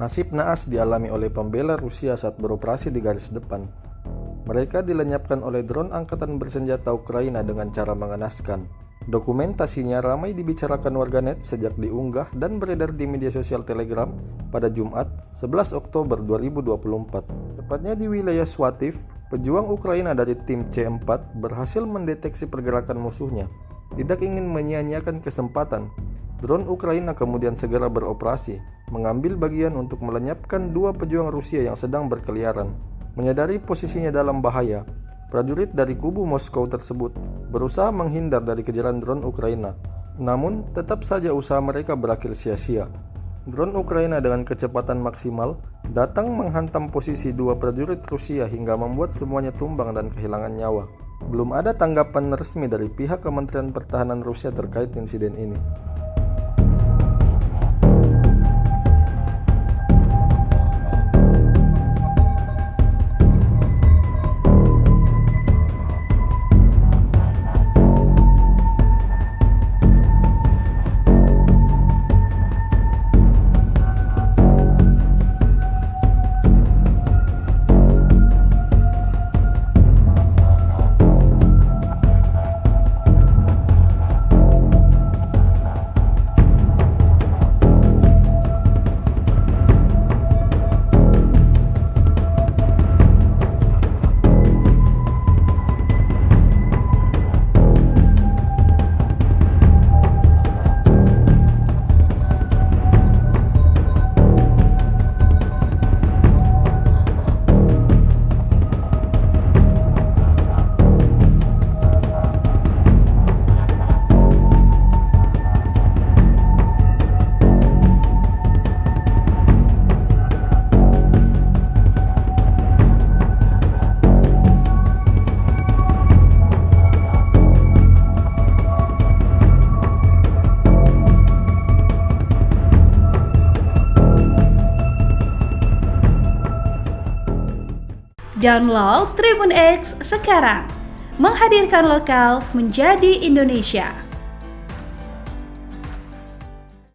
Nasib naas dialami oleh pembela Rusia saat beroperasi di garis depan. Mereka dilenyapkan oleh drone angkatan bersenjata Ukraina dengan cara mengenaskan. Dokumentasinya ramai dibicarakan warganet sejak diunggah dan beredar di media sosial Telegram pada Jumat 11 Oktober 2024. Tepatnya di wilayah Swativ, pejuang Ukraina dari tim C4 berhasil mendeteksi pergerakan musuhnya. Tidak ingin menyia-nyiakan kesempatan, drone Ukraina kemudian segera beroperasi, mengambil bagian untuk melenyapkan dua pejuang Rusia yang sedang berkeliaran. Menyadari posisinya dalam bahaya, prajurit dari kubu Moskow tersebut berusaha menghindar dari kejaran drone Ukraina. Namun, tetap saja usaha mereka berakhir sia-sia. Drone Ukraina dengan kecepatan maksimal datang menghantam posisi dua prajurit Rusia hingga membuat semuanya tumbang dan kehilangan nyawa. Belum ada tanggapan resmi dari pihak Kementerian Pertahanan Rusia terkait insiden ini. Download Tribun X sekarang, menghadirkan lokal menjadi Indonesia.